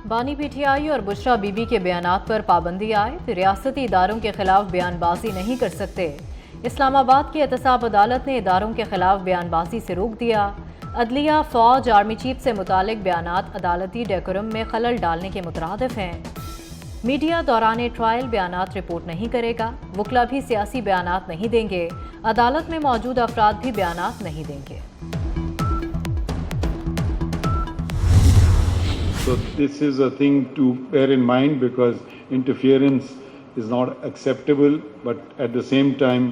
बानी पीटीआई और बुशरा बीबी के बयानात पर पाबंदी आए तो रियासती इदारों के खिलाफ बयानबाजी नहीं कर सकते। इस्लामाबाद की एहतसाब अदालत ने इदारों के खिलाफ बयानबाजी से रोक दिया। अदलिया, फौज, आर्मी चीफ से मुतालिक बयानात अदालती डेकोरम में खलल डालने के मुतरादिफ हैं। मीडिया दौरान ट्रायल बयानात रिपोर्ट नहीं करेगा। वकला भी सियासी बयानात नहीं देंगे। अदालत में मौजूद अफराद भी बयानात नहीं देंगे। So this is a thing to bear in mind because interference is not acceptable, but at the same time,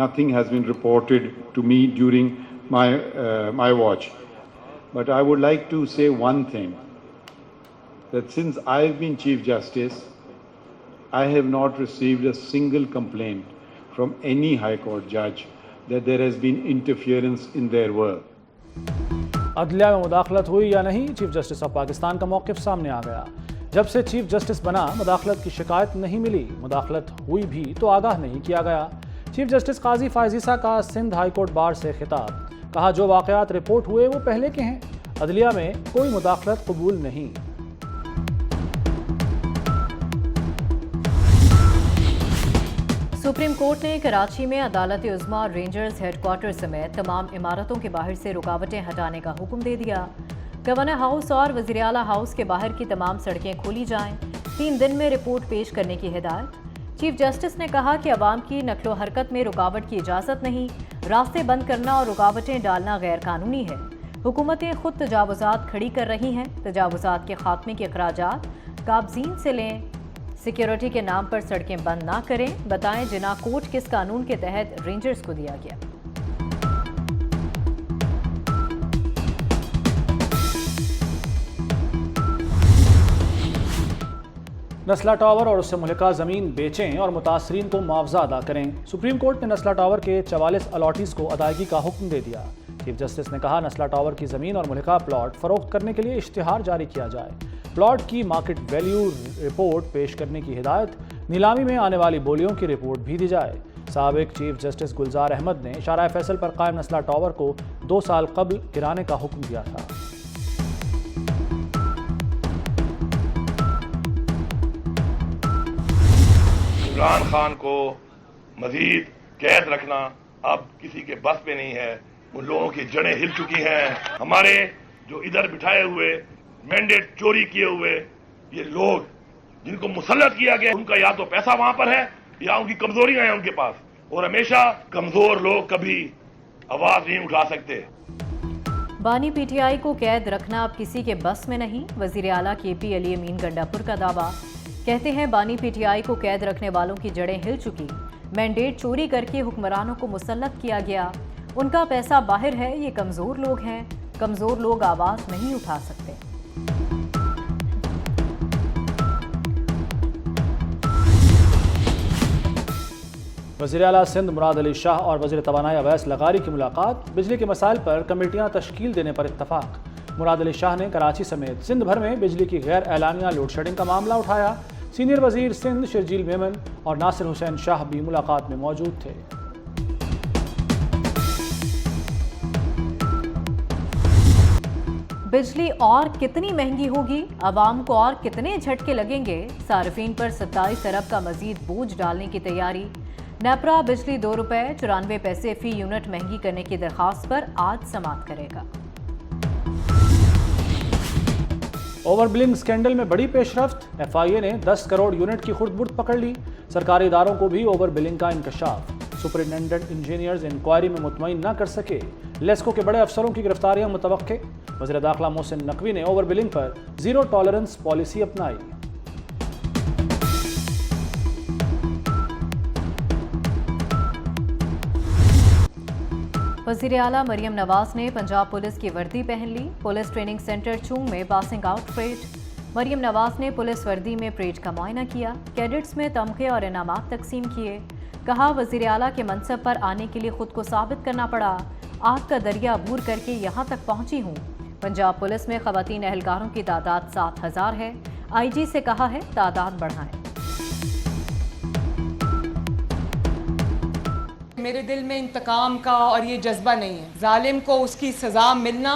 nothing has been reported to me during my watch. But I would like to say one thing, that since I've been Chief Justice, I have not received a single complaint from any High Court judge that there has been interference in their work. अदलिया में मुदाखलत हुई या नहीं, chief justice of Pakistan का मौक़िफ़ सामने आ गया। जब से चीफ जस्टिस बना मुदाखलत की शिकायत नहीं मिली, मुदाखलत हुई भी तो आगाह नहीं किया गया। चीफ जस्टिस काजी फायज़ ईसा का सिंध हाई कोर्ट बार से खिताब, कहा जो वाक़यात रिपोर्ट हुए वो पहले के हैं, अदलिया में कोई मुदाखलत कबूल नहीं। सुप्रीम कोर्ट ने कराची में अदालत उज़्मा और रेंजर्स हेडक्वार्टर समेत तमाम इमारतों के बाहर से रुकावटें हटाने का हुक्म दे दिया। गवर्नर हाउस और वज़ीर आला हाउस के बाहर की तमाम सड़कें खोली जाएं। 3 दिन में रिपोर्ट पेश करने की हिदायत। चीफ जस्टिस ने कहा कि अवाम की नकलो हरकत में रुकावट की इजाज़त नहीं, रास्ते बंद करना और रुकावटें डालना गैर कानूनी है। हुकूमतें खुद तजावुज़ात खड़ी कर रही हैं। तजावुज़ात के खात्मे के अखराजात काबज़ीन से लें। सिक्योरिटी के नाम पर सड़कें बंद ना करें। बताएं जिना कोड किस कानून के तहत रेंजर्स को दिया गया। नस्ला टावर और उससे मुल्का ज़मीन बेचें और मुतासरीन को मुआवजा अदा करें। सुप्रीम कोर्ट ने नस्ला टावर के 44 अलॉटीज़ को अदायगी का हुक्म दे दिया। चीफ जस्टिस ने कहा नस्ला टावर की ज़मीन और मुल्का प्लॉट फ़रोख्त करने के लिए इश्तिहार जारी किया जाए। प्लॉट की मार्केट वैल्यू रिपोर्ट पेश करने की हिदायत। नीलामी में आने वाली बोलियों की रिपोर्ट भी दी जाए। साबिक चीफ जस्टिस गुलजार अहमद ने शारा फैसल पर कायम नस्ला टावर को 2 साल कबल गिराने का हुक्म दिया था। इमरान खान को मजीद कैद रखना अब किसी के बस पे नहीं है। उन लोगों की जड़ें हिल चुकी हैं। हमारे जो इधर बिठाए हुए मैंडेट चोरी किए हुए ये लोग जिनको मुसल्लत किया गया, उनका या तो पैसा वहां पर है या उनकी कमजोरियां हैं उनके पास, और हमेशा कमजोर लोग कभी आवाज नहीं उठा सकते। बानी पीटीआई को कैद रखना अब किसी के बस में नहीं। वजीर आला केपी अली अमीन गंडापुर का दावा। कहते हैं बानी पीटीआई को कैद रखने वालों की जड़ें हिल चुकी। मैंडेट चोरी करके हुक्मरानों को मुसल्लत किया गया। उनका पैसा बाहर है। ये कमजोर लोग हैं। कमजोर लोग आवाज नहीं उठा सकते। वज़ीर आला सिंध मुराद अली शाह और वज़ीर तवानाई अवैस लगारी की मुलाकात। बिजली के मसाइल पर कमेटियां तश्कील देने पर इत्तफाक। मुराद अली शाह ने कराची समेत सिंध भर में बिजली की गैर एलानिया लोड शेडिंग का मामला उठाया। सीनियर वज़ीर सिंध शर्जील मेमन और नासिर हुसैन शाह भी मुलाकात में मौजूद थे। बिजली और कितनी महंगी होगी, आवाम को और कितने झटके लगेंगे, सार्फिन पर 27 अरब का मजीद बोझ डालने की तैयारी। नेपरा बिजली 2 रुपए 94 पैसे फी यूनिट महंगी करने की दरखास्त पर आज समाअत करेगा। ओवर बिलिंग स्कैंडल में बड़ी पेशरफ्त। FIA ने 10 करोड़ यूनिट की खुर्द-बुर्द पकड़ ली। सरकारी इदारों को भी ओवर बिलिंग का इंकशाफ। सुपरिटेंडेंट इंजीनियर्स इंक्वायरी में मुतमईन न कर सके। लेस्को के बड़े अफसरों की गिरफ्तारियां मुतवक्के। वज़ीर दाखिला मोहसिन नकवी ने ओवर बिलिंग पर जीरो टॉलरेंस पॉलिसी अपनाई। वज़ीर आला मरियम नवाज ने पंजाब पुलिस की वर्दी पहन ली। पुलिस ट्रेनिंग सेंटर चूंग में passing out parade. Maryam Nawaz ने पुलिस वर्दी में परेड का मुआयना किया। कैडेट्स में तमगे और इनामात तकसीम किए। कहा वज़ीर आला के मनसब पर आने के लिए खुद को साबित करना पड़ा। आग का दरिया अबूर करके यहाँ तक पहुँची हूँ। पंजाब पुलिस में ख़वातीन एहलकारों की तादाद 7000 है। IG से कहा है तादाद बढ़ाएं। मेरे दिल में इंतकाम का और ये जज्बा नहीं है। जालिम को उसकी सज़ा मिलना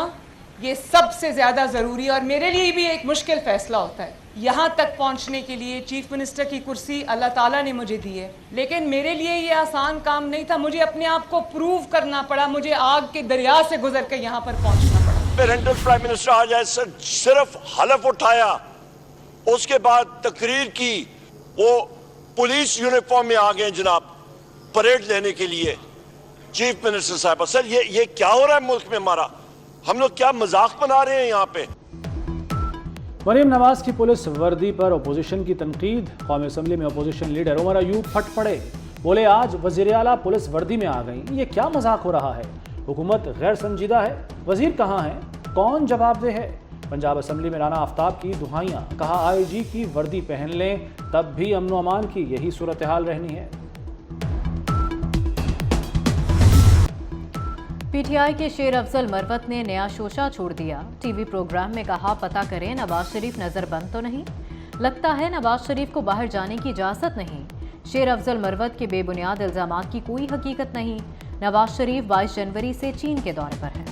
ये सबसे ज़्यादा ज़रूरी और मेरे लिए भी एक मुश्किल फ़ैसला होता है। यहाँ तक पहुँचने के लिए चीफ मिनिस्टर की कुर्सी अल्लाह ताला ने मुझे दी है, लेकिन मेरे लिए ये आसान काम नहीं था। मुझे अपने आप को प्रूव करना पड़ा, मुझे आग के दरिया से गुजर कर यहाँ पर पहुँचना पड़ा। रेंटल प्राइम मिनिस्टर आ जाए, सिर्फ हलफ उठाया, उसके बाद तकरीर की, वो पुलिस यूनिफॉर्म में आ गए जनाब परेड लेने के लिए। चीफ मिनिस्टर साहब, सर ये क्या हो रहा है मुल्क में हमारा? हम लोग क्या मजाक बना रहे हैं यहाँ पे? मरीम नवाज की पुलिस वर्दी पर अपोजिशन की तनकीद। कौमी असम्बली में अपोजिशन लीडर उमर अयूब फट पड़े, बोले आज वजीर आला पुलिस वर्दी में आ गई, ये क्या मजाक हो रहा है? हुकूमत गैर संजीदा है, वजीर कहाँ है, कौन जवाबदेह है? पंजाब असम्बली में राना आफ्ताब की दुहाइयाँ, कहा IG की वर्दी पहन लें तब भी अमन व अमान की यही सूरत हाल रहनी है। PTI के शेर अफजल मरवत ने नया शोशा छोड़ दिया। टीवी प्रोग्राम में कहा पता करें नवाज शरीफ नजरबंद तो नहीं, लगता है नवाज शरीफ को बाहर जाने की इजाजत नहीं। शेर अफजल मरवत के बेबुनियाद इल्जामात की कोई हकीकत नहीं। नवाज शरीफ 22 जनवरी से चीन के दौरे पर है।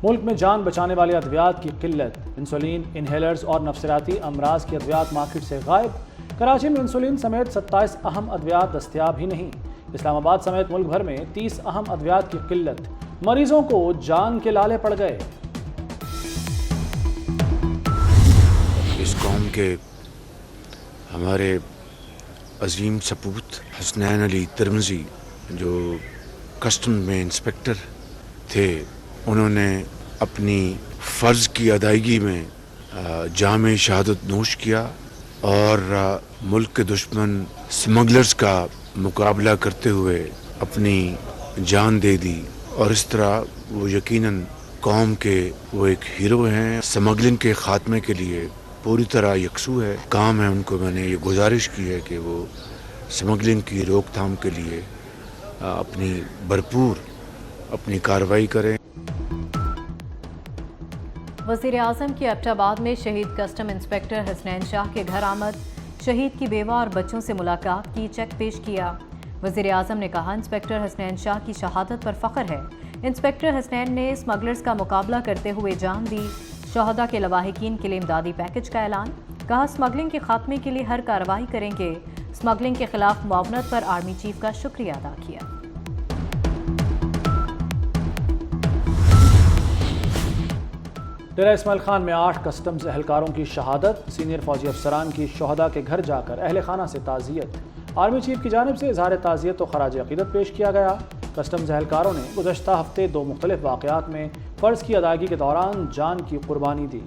मुल्क में जान बचाने वाले अद्वियात की किल्लत, इंसुलिन, इनहेलर्स और नफसियाती अमराज की अद्वियात मार्केट से गायब। कराची में इंसुलिन समेत 27 अहम अद्वियात दस्तयाब ही नहीं। इस्लामाबाद समेत मुल्क भर में 30 अहम अद्वियात की किल्लत, मरीजों को जान के लाले पड़ गए। इस कौम के हमारे अजीम सपूत हसनैन अली तिरमिज़ी जो कस्टम में इंस्पेक्टर थे, उन्होंने अपनी फ़र्ज़ की अदायगी में जामे शहादत नोश किया और मुल्क के दुश्मन स्मगलर्स का मुकाबला करते हुए अपनी जान दे दी। और इस तरह वो यकीनन कौम के वो एक हीरो हैं। स्मगलिंग के ख़ात्मे के लिए पूरी तरह यकसू है। काम है उनको, मैंने ये गुजारिश की है कि वो स्मगलिंग की रोकथाम के लिए अपनी भरपूर अपनी कार्रवाई करें। वज़ीर आज़म की एबटाबाद में शहीद कस्टम इंस्पेक्टर हसनैन शाह के घर आमद, शहीद की बेवा और बच्चों से मुलाकात की, चेक पेश किया। वज़ीर आज़म ने कहा इंस्पेक्टर हसनैन शाह की शहादत पर फ़ख्र है। इंस्पेक्टर हसनैन ने स्मगलर्स का मुकाबला करते हुए जान दी। शहदा के लवाहिकीन के लिए इमदादी पैकेज का ऐलान, कहा स्मगलिंग के खात्मे के लिए हर कार्रवाई करेंगे। स्मगलिंग के खिलाफ मुआवनत पर आर्मी चीफ का शुक्रिया अदा किया। डेरा इस्माइल खान में 8 कस्टम्स एहलकारों की शहादत, सीनियर फौजी अफसरान की शहदा के घर जाकर अहल खाना से ताज़ियत। आर्मी चीफ की जानिब से इज़हार ताज़ियत और खराज अक़ीदत पेश किया गया। कस्टम्स एहलकारों ने गुज़श्ता हफ्ते 2 मुख्तलिफ वाक़यात में फ़र्ज़ की अदायगी के दौरान जान की कुर्बानी दी।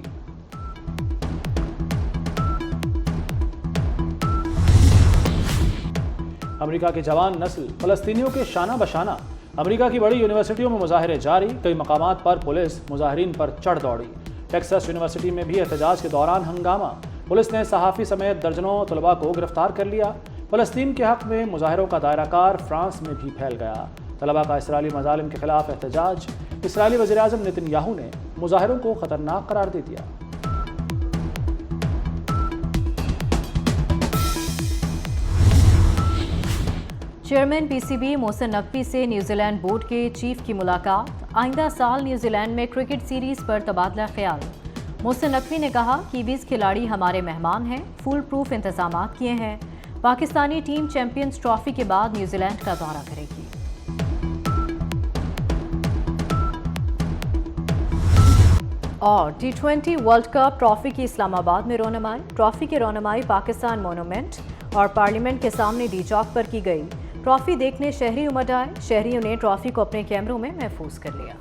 अमरीका के जवान नस्ल फ़लस्तीनियों के शाना बशाना। अमरीका की बड़ी यूनिवर्सिटियों में मुजाहरे जारी, कई मकामात पर पुलिस मुजाहरीन पर चढ़ दौड़ी। टेक्सास यूनिवर्सिटी में भी एहतजाज के दौरान हंगामा, पुलिस ने सहाफ़ी समेत दर्जनों तलबा को गिरफ्तार कर लिया। फ़लस्तीन के हक़ में मुजाहरों का दायरा कार फ्रांस में भी फैल गया। तलबा का इसराइली मज़ालिम के खिलाफ एहतजाज, इसराइली वज़ीर आज़म नेतन्याहू ने मुजाहरों को ख़तरनाक करार दे दिया। चेयरमैन PCB मोहसिन नकवी से न्यूजीलैंड बोर्ड के चीफ की मुलाकात, आइंदा साल न्यूजीलैंड में क्रिकेट सीरीज पर तबादला ख्याल। मोहसिन नकवी ने कहा कीवीज खिलाड़ी हमारे मेहमान हैं, फुल प्रूफ इंतजाम किए हैं। पाकिस्तानी टीम चैंपियंस ट्रॉफी के बाद न्यूजीलैंड का दौरा करेगी। और T20 वर्ल्ड कप ट्रॉफी की इस्लामाबाद में रोनमाई। ट्रॉफी की रोनमाई पाकिस्तान मोनूमेंट और पार्लियामेंट के सामने डी चौक पर की गई। ट्रॉफी देखने शहरी उमड़ आए। शहरियों ने ट्रॉफी को अपने कैमरों में महफूज कर लिया।